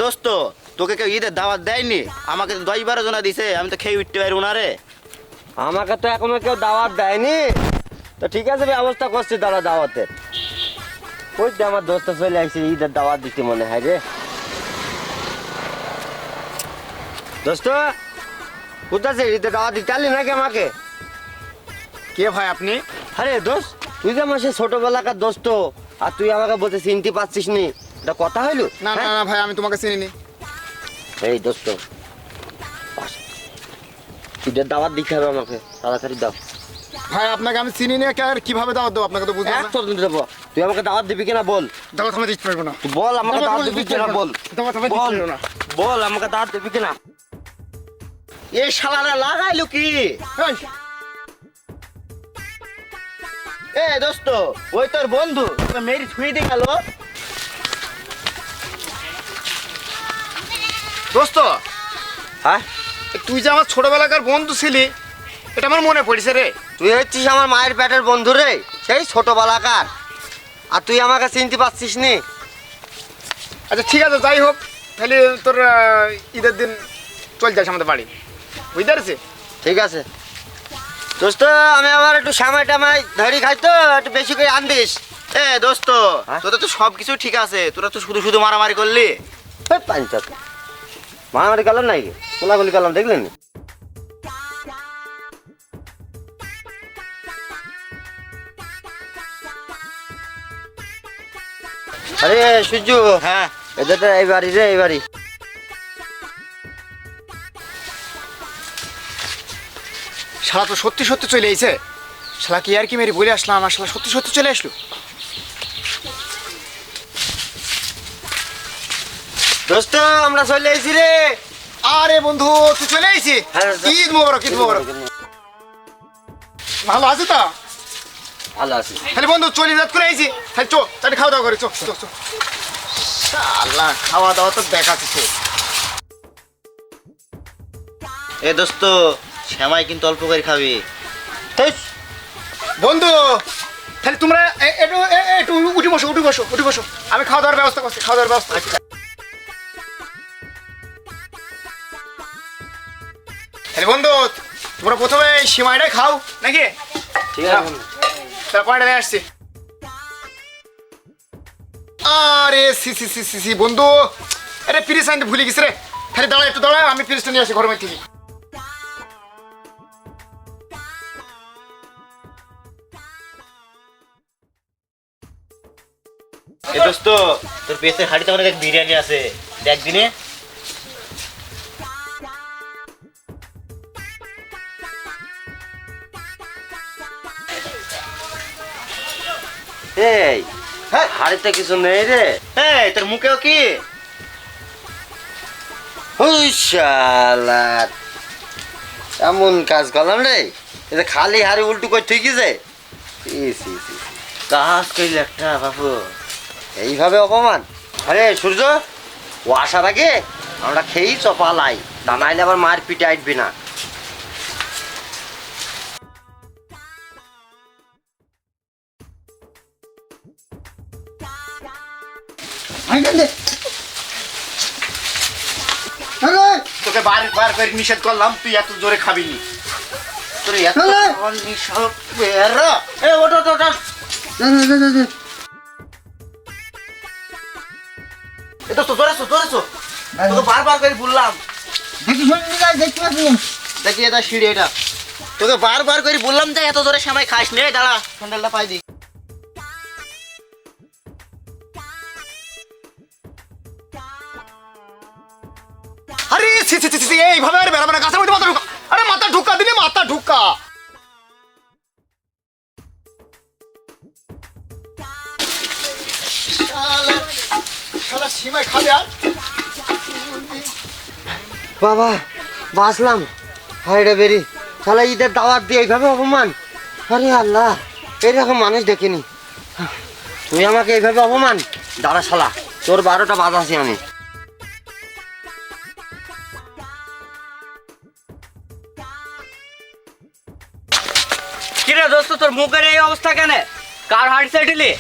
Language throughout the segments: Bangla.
দোস্ত, তোকে কেউ ঈদের দাওয়াত দেয়নি? আমাকে তো 10-12 জনা দিছে, আমি তো খেয়ে উঠতে পারবো না রে। আমাকে তো এখনো কেউ দাওয়াত দেয়নি। তো ঠিক আছে, ব্যবস্থা করছি দাদা দাওয়াতের। ওই যে আমার দোস্ত চলে আসছে ঈদের দাওয়াত দিতে মনে হয় রে। দোস্ত কোথায় আছে? ঈদের দাওয়াত দিতে আলি নাকি আমাকে? কে ভাই আপনি? আরে দোস্ত, তুই যে আমার সে ছোটবেলাকার দোস্ত, আর তুই আমাকে বলতে চিনতে পারছিস নি, এটা কথা হইলো? না না না ভাই, আমি তোমাকে চিনিনি। এই দোস্ত, ঈদের দাওয়াত দিতে হবে আমাকে, তাড়াতাড়ি দাও। ভাই আপনাকে আমি চিনি না, আর কিভাবে দাওয়াত দেবো আপনাকে তো বুঝলাম না। একশো দিন দেবো। তুই আমাকে দাওয়াত দিবি কিনা বল। দাওয়াত আমি দিতে পারবো না। তুই বল আমাকে দাওয়াত দিবি কিনা বল। দাওয়াত আমি দিতে বল পারবো না। বল আমাকে দাওয়াত দিবি কিনা। এই শালারা লাগাইলো কি? এই, এ দোস্ত, ওই তোর বন্ধু তোকে মেরি ছুঁয়ে দিয়ে গেল। দোস্ত, হ্যাঁ, তুই যে আমার ছোটবেলাকার বন্ধু ছিলি, এটা আমার মনে পড়েছে রে। তুই হচ্ছিস আমার মায়ের পেটের বন্ধু রে, সেই ছোটবেলাকার। আর তুই আমাকে চিনতে পারছিস নি? আচ্ছা ঠিক আছে, যাই হোক, তাহলে তোর ঈদের দিন চল যাস আমাদের বাড়ি, বুঝতে পারছিস? ঠিক আছে দোস্ত, আমি আবার একটু সামাই টামাই ধরি খাই তো, একটু বেশি করে আন দিস। এ দোস্ত, হ্যাঁ? তোদের তো সবকিছু ঠিক আছে, তোরা তো শুধু শুধু মারামারি করলি। পাঞ্চাত মারামারি করলাম নাই, গোলাগুলি করলাম, দেখলেন? আরে সূর্য, হ্যাঁ, এদের তো এই বাড়ি রে, এই বাড়ি। শালা তো সত্যি সত্যি চলে এসেছে। শালা কি আর কি মেরি বলে আসলাম, আমার শালা সত্যি সত্যি চলে আসলো। দোস্ত আমরা চলে এসেছি রে। আরে বন্ধু, তুই চলে আইছি? হ্যাঁ, ঈদ মোবারক, ঈদ মোবারক। ভালো আছে তো? ভালো আছি। তাহলে বন্ধু চলে যাত করে আইছি, তাহলে চো তাহলে খাওয়া দাওয়া করে চো চো চো। শালা খাওয়া দাওয়া তো দেখাচ্ছে। এ দোস্ত, শ্যামাই কিন্তু অল্প করে খাবি। বন্ধু তাহলে তোমরা একটু একটু উঠে বসো, উঠে বসো, উঠে বসো, আমি খাওয়া দাওয়ার ব্যবস্থা করছি, খাওয়া দাওয়ার ব্যবস্থা। তাহলে বন্ধু তোমরা প্রথমে এই সিমাইটাই খাও নাকি? ঠিক আছে বন্ধু। তার কয়টা নিয়ে আসছি। আরে সি সি সি সি সি বন্ধু, আরে পিরিস আনতে ভুলে গেছি রে। খালি দাঁড়া, একটু দাঁড়া, আমি পিরিসটা নিয়ে আসি ঘরের মধ্যে থেকে। এ দোস্ত, তোর পেটের হাড়িতে অনেক বিরিয়ানি আছে, দেখ দিনে। এই হাড়িতে কিছু নেই রে। এই তোর মুখেও কি? ওই শালা এমন কাজ করলাম রে, এটা খালি হাড়ি উল্টু করে ঠিকই যায়। কাজ কইলে একটা বাবু। এইভাবে অপমান? আরে সূর্য, ও আসার আগে আমরা খেয়েই চপালাই, তা নাইলে আবার মার পিঠে আসবি না। তোকে বার করে নিষেধ করলাম, তুই এত জোরে খাবি নি। তোর এত নিষেধ। এ ওঠ ওঠ ওঠ। এ দোস্ত ধরেছো ধরেছো, তোকে বারবার করে বললাম। দেখি এটা সিঁড়ি, এটা তোকে বারবার করে বললাম যে এত জোরে সময় খাস নে। দাঁড়া, স্যান্ডেলটা পাই দি। আরে সি সি সি সি, এইভাবে আরে বেড়াবে না, গাছের মধ্যে মাথা ঢুকা। আরে মাথা ঢুকা দিলে, মাথা ঢুকা। শালা সীমায় খাবে আর। বাবা বাঁচলাম, হাইরে বেরি। শালা ঈদের দাওয়াত দিয়ে এইভাবে অপমান? আরে আল্লাহ, এরকম মানুষ দেখিনি। তুই আমাকে এইভাবে অপমান? দাঁড়া শালা, তোর 12টা বাজাছি আমি। কিরে দোস্ত, তোর মুখের এই অবস্থা কেন? কার হাড়ি সেটিলি?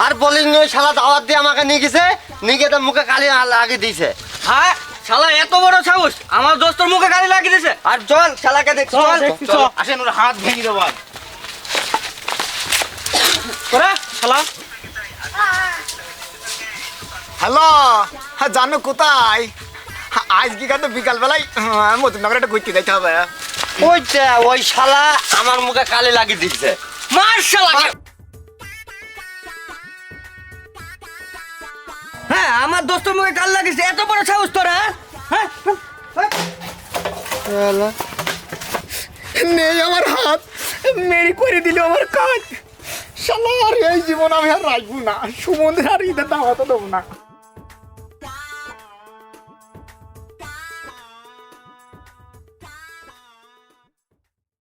আর বলিস নয়, শালা দাওয়াত দিয়ে আমাকে নিয়ে গেছে, নিয়ে গিয়ে তার মুখে কালি লাগিয়ে দিয়েছে। হ্যাঁ শালা এত বড় সাহস আমার দোস্তর মুখে গালি লাগিয়ে দিয়েছে। আর চল শালাকে দেখ চল চল আসেন ওর হাত ভেঙে দেবো আজ। করে শালা হ্যালো, হ্যাঁ জানো কোথায়? আজকে কিন্তু বিকালবেলায় মতিনগরে একটা ঘুরতে যাইতে হবে। ওই শালা আমার মুখে কালি লাগিয়ে দিচ্ছে। মার শালাকে। হ্যাঁ আমার দোস্তর মুখে গালি লাগিয়েছে, এত বড় সাহস তোর? হ্যাঁ নেই আমার হাত, মেরি করে দিল আমার কাজ। শালা আর এই জীবন আমি আর রাখবো না, সুমন্দির আর ঈদের দাওয়াতও দেবো না।